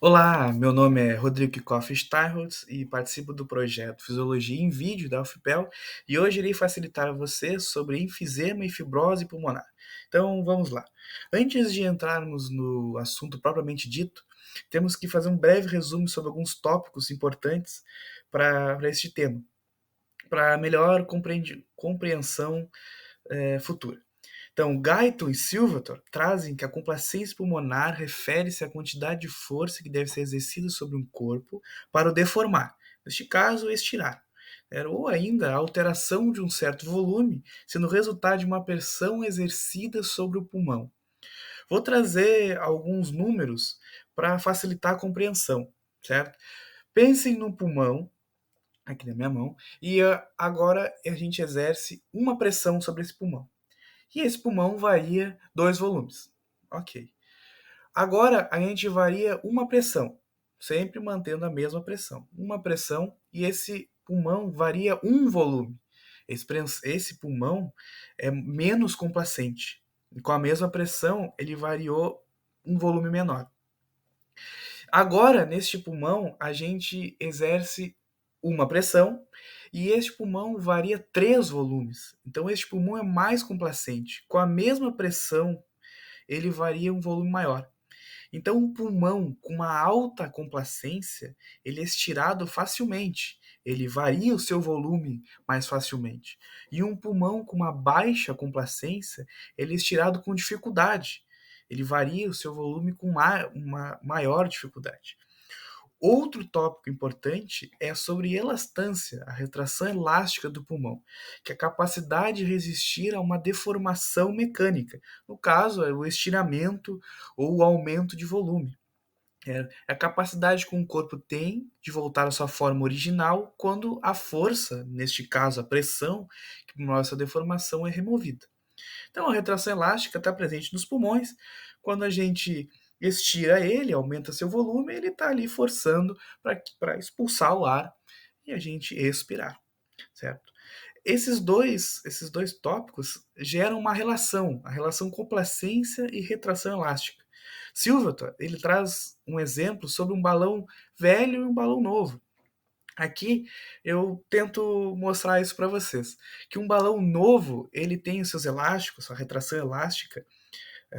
Olá, meu nome é Rodrigo Kikoff Steinholtz e participo do projeto Fisiologia em Vídeo da UFPEL e hoje irei facilitar a você sobre enfisema e fibrose pulmonar. Então vamos lá. Antes de entrarmos no assunto propriamente dito, temos que fazer um breve resumo sobre alguns tópicos importantes para este tema, para melhor compreensão futura. Então, Guyton e Silverthorne trazem que a complacência pulmonar refere-se à quantidade de força que deve ser exercida sobre um corpo para o deformar, neste caso, estirar, ou ainda a alteração de um certo volume, sendo resultado de uma pressão exercida sobre o pulmão. Vou trazer alguns números para facilitar a compreensão, certo? Pensem no pulmão, aqui na minha mão, e agora a gente exerce uma pressão sobre esse pulmão. E esse pulmão varia 2 volumes. Ok. Agora a gente varia uma pressão, sempre mantendo a mesma pressão. Uma pressão e esse pulmão varia um volume. Esse pulmão é menos complacente. E com a mesma pressão, ele variou um volume menor. Agora, neste pulmão, a gente exerce uma pressão e este pulmão varia 3 volumes. Então, este pulmão é mais complacente. Com a mesma pressão, ele varia um volume maior. Então, um pulmão com uma alta complacência, ele é estirado facilmente. Ele varia o seu volume mais facilmente. E um pulmão com uma baixa complacência, ele é estirado com dificuldade. Ele varia o seu volume com uma maior dificuldade. Outro tópico importante é sobre elastância, a retração elástica do pulmão, que é a capacidade de resistir a uma deformação mecânica. No caso, é o estiramento ou o aumento de volume. É a capacidade que um corpo tem de voltar à sua forma original quando a força, neste caso a pressão, que promove essa deformação é removida. Então, a retração elástica está presente nos pulmões. Quando a gente estira ele, aumenta seu volume, ele está ali forçando para expulsar o ar e a gente expirar, certo? Esses dois tópicos geram uma relação, a relação complacência e retração elástica. Silverton, ele traz um exemplo sobre um balão velho e um balão novo. Aqui eu tento mostrar isso para vocês, que um balão novo ele tem os seus elásticos, sua retração elástica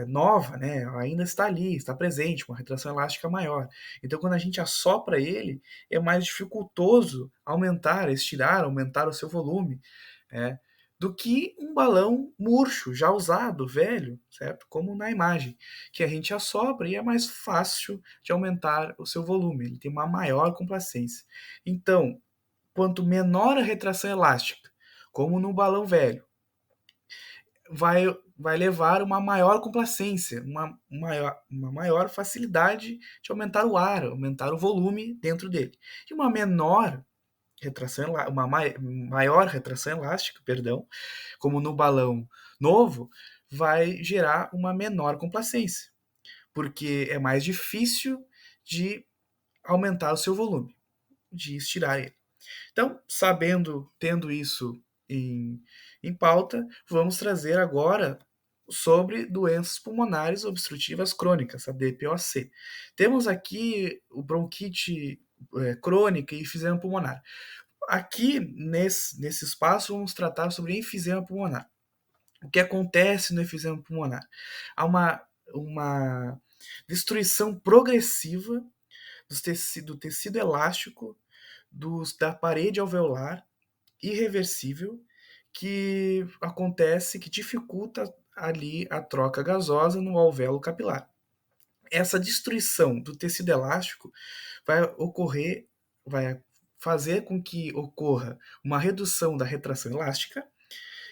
nova, né? Ainda está ali, está presente, com uma retração elástica maior. Então, quando a gente assopra ele, é mais dificultoso aumentar, estirar, aumentar o seu volume, né? Do que um balão murcho, já usado, velho, certo? Como na imagem, que a gente assopra e é mais fácil de aumentar o seu volume, ele tem uma maior complacência. Então, quanto menor a retração elástica, como no balão velho, vai levar uma maior complacência, uma maior facilidade de aumentar o ar, aumentar o volume dentro dele. E uma menor retração, uma maior retração elástica, perdão, como no balão novo, vai gerar uma menor complacência, porque é mais difícil de aumentar o seu volume, de estirar ele. Então, tendo isso em, em pauta, vamos trazer agora sobre doenças pulmonares obstrutivas crônicas, a DPOC. Temos aqui o bronquite crônica e enfisema pulmonar. Aqui, nesse espaço, vamos tratar sobre enfisema pulmonar. O que acontece no enfisema pulmonar? Há uma destruição progressiva do tecido elástico da parede alveolar irreversível que acontece, que dificulta ali a troca gasosa no alvéolo capilar. Essa destruição do tecido elástico vai fazer com que ocorra uma redução da retração elástica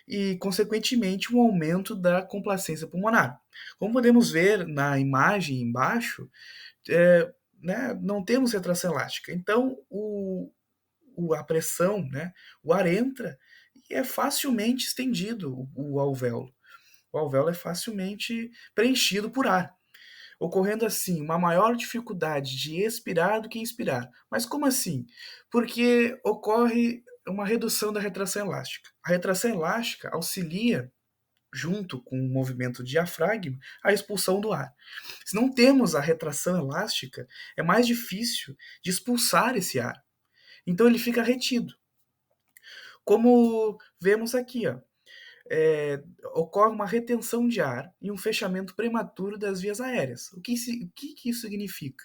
e, consequentemente, um aumento da complacência pulmonar. Como podemos ver na imagem embaixo, não temos retração elástica. Então, a pressão, né, o ar entra e é facilmente estendido o alvéolo. O alvéolo é facilmente preenchido por ar, ocorrendo assim uma maior dificuldade de expirar do que inspirar. Mas como assim? Porque ocorre uma redução da retração elástica. A retração elástica auxilia junto com o movimento do diafragma, a expulsão do ar. Se não temos a retração elástica, é mais difícil de expulsar esse ar. Então ele fica retido. Como vemos aqui, ó, ocorre uma retenção de ar e um fechamento prematuro das vias aéreas. O que isso significa?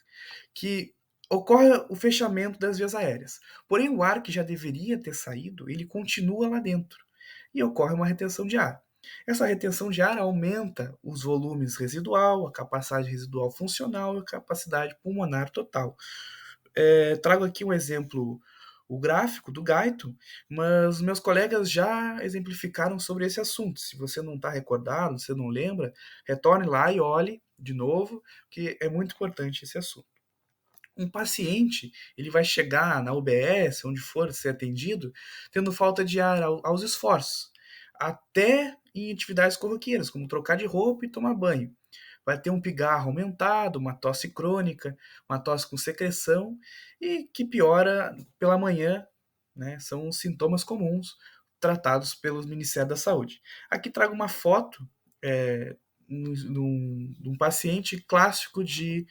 Que ocorre o fechamento das vias aéreas. Porém, o ar que já deveria ter saído, ele continua lá dentro. E ocorre uma retenção de ar. Essa retenção de ar aumenta os volumes residual, a capacidade residual funcional e a capacidade pulmonar total. Trago aqui um exemplo, o gráfico do Guyton, mas meus colegas já exemplificaram sobre esse assunto. Se você não está recordado, se não lembra, retorne lá e olhe de novo, que é muito importante esse assunto. Um paciente, ele vai chegar na UBS, onde for ser atendido, tendo falta de ar aos esforços, até em atividades corriqueiras, como trocar de roupa e tomar banho. Vai ter um pigarro aumentado, uma tosse crônica, uma tosse com secreção e que piora pela manhã, né? São os sintomas comuns tratados pelo Ministério da Saúde. Aqui trago uma foto de um paciente clássico de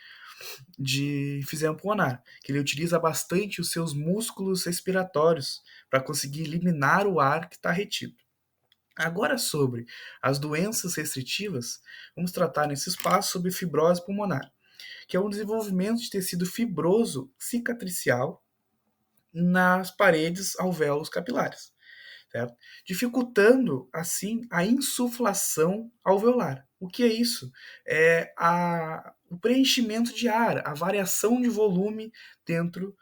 enfisema pulmonar, que ele utiliza bastante os seus músculos respiratórios para conseguir eliminar o ar que está retido. Agora, sobre as doenças restritivas, vamos tratar nesse espaço sobre fibrose pulmonar, que é um desenvolvimento de tecido fibroso cicatricial nas paredes alvéolos capilares, certo? Dificultando, assim, a insuflação alveolar. O que é isso? O preenchimento de ar, a variação de volume dentro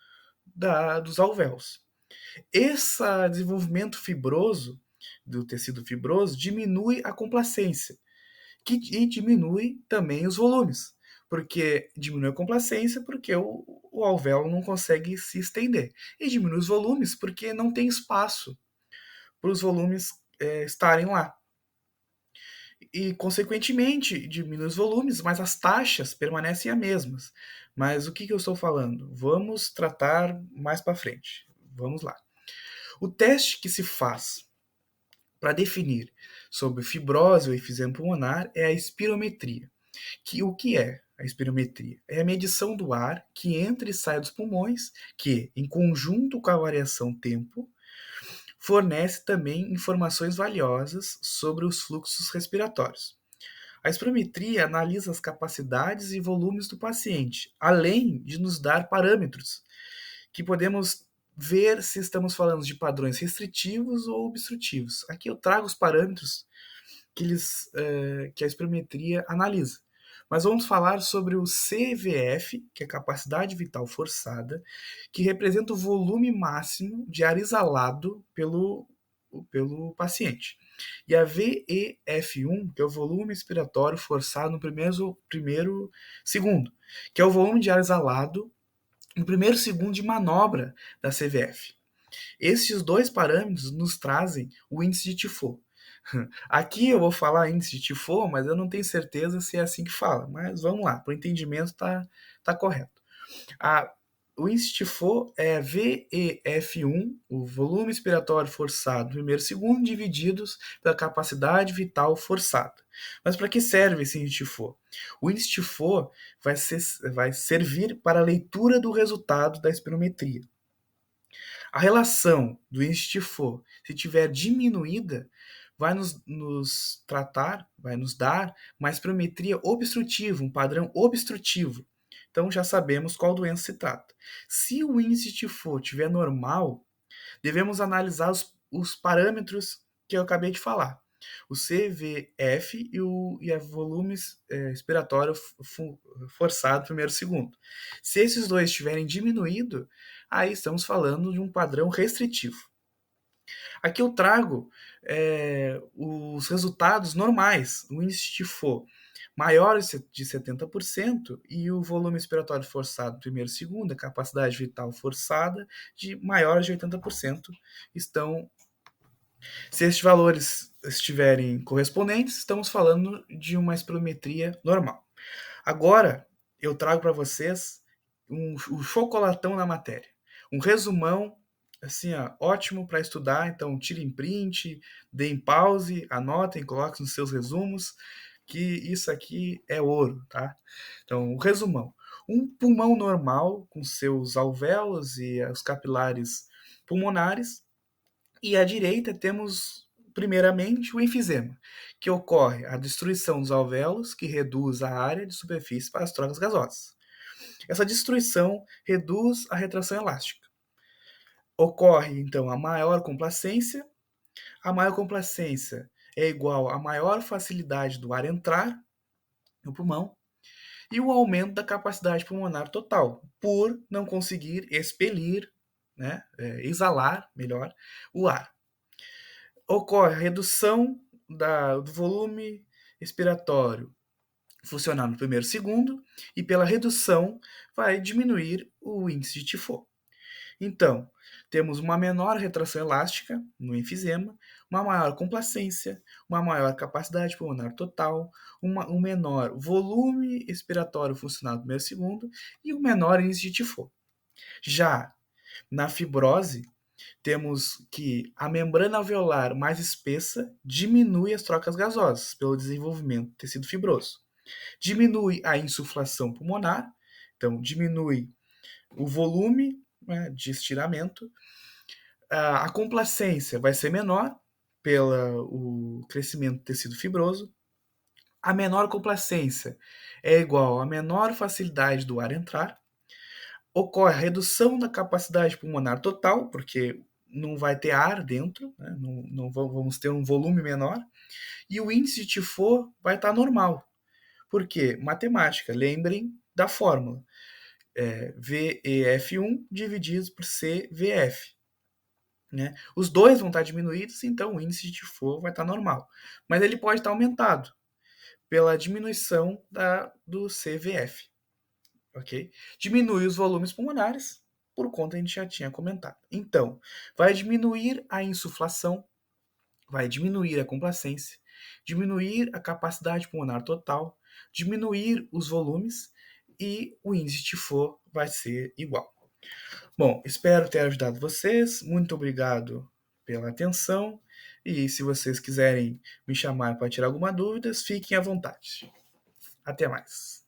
dos alvéolos. Esse desenvolvimento fibroso, do tecido fibroso, diminui a complacência e diminui também os volumes. Porque diminui a complacência porque o alvéolo não consegue se estender. E diminui os volumes porque não tem espaço para os volumes estarem lá. E, consequentemente, diminui os volumes, mas as taxas permanecem as mesmas. Mas o que eu estou falando? Vamos tratar mais para frente. Vamos lá. O teste que se faz para definir sobre fibrose ou efisema pulmonar é a espirometria. O que é a espirometria? É a medição do ar que entra e sai dos pulmões, que, em conjunto com a variação tempo, fornece também informações valiosas sobre os fluxos respiratórios. A espirometria analisa as capacidades e volumes do paciente, além de nos dar parâmetros que podemos ver se estamos falando de padrões restritivos ou obstrutivos. Aqui eu trago os parâmetros que a espirometria analisa. Mas vamos falar sobre o CVF, que é a capacidade vital forçada, que representa o volume máximo de ar exalado pelo paciente. E a VEF1, que é o volume expiratório forçado no primeiro segundo, que é o volume de ar exalado no primeiro segundo de manobra da CVF. Esses dois parâmetros nos trazem o índice de Tifo. Aqui eu vou falar índice de Tifo, mas eu não tenho certeza se é assim que fala. Mas vamos lá, para o entendimento tá correto. O índice de Tifo é VEF1, o volume expiratório forçado, primeiro e segundo, divididos pela capacidade vital forçada. Mas para que serve esse índice de Tifo? O índice de Tifo vai servir para a leitura do resultado da espirometria. A relação do índice de Tifo, se tiver diminuída, vai vai nos dar uma espirometria obstrutiva, um padrão obstrutivo. Então já sabemos qual doença se trata. Se o índice de Tifo estiver normal, devemos analisar os parâmetros que eu acabei de falar. O CVF e o volume expiratório forçado primeiro e segundo. Se esses dois estiverem diminuído, aí estamos falando de um padrão restritivo. Aqui eu trago os resultados normais. O índice de Tifo maior de 70% e o volume expiratório forçado primeiro e segundo, a capacidade vital forçada de maior de 80% estão. Se estes valores estiverem correspondentes, estamos falando de uma espirometria normal. Agora eu trago para vocês um chocolatão na matéria, um resumão assim, ó, ótimo para estudar, então tirem print, deem pause, anotem, coloquem nos seus resumos, que isso aqui é ouro, tá? Então, o resumão. Um pulmão normal, com seus alvéolos e os capilares pulmonares, e à direita temos, primeiramente, o enfisema, que ocorre a destruição dos alvéolos, que reduz a área de superfície para as trocas gasosas. Essa destruição reduz a retração elástica. Ocorre, então, a maior complacência. A maior complacência é igual a maior facilidade do ar entrar no pulmão e o aumento da capacidade pulmonar total, por não conseguir expelir, né, exalar, melhor, o ar. Ocorre a redução do volume expiratório funcionar no primeiro segundo e pela redução vai diminuir o índice de Tifo. Então, temos uma menor retração elástica no enfisema, uma maior complacência, uma maior capacidade pulmonar total, um menor volume expiratório funcional no primeiro segundo e um menor índice de Tifo. Já na fibrose, temos que a membrana alveolar mais espessa diminui as trocas gasosas pelo desenvolvimento do tecido fibroso. Diminui a insuflação pulmonar, então diminui o volume, né, de estiramento. A complacência vai ser menor pelo crescimento do tecido fibroso. A menor complacência é igual a menor facilidade do ar entrar. Ocorre a redução da capacidade pulmonar total, porque não vai ter ar dentro, né? Não vamos ter um volume menor, e o índice de Tifo vai estar normal. Por quê? Matemática, lembrem da fórmula. VEF1 dividido por CVF. Né? Os dois vão estar diminuídos, então o índice de Tifo vai estar normal. Mas ele pode estar aumentado pela diminuição do CVF. Ok? Diminui os volumes pulmonares, por conta a gente já tinha comentado. Então, vai diminuir a insuflação, vai diminuir a complacência, diminuir a capacidade pulmonar total, diminuir os volumes e o índice de Tifo vai ser igual. Bom, espero ter ajudado vocês. Muito obrigado pela atenção. E se vocês quiserem me chamar para tirar alguma dúvida, fiquem à vontade. Até mais.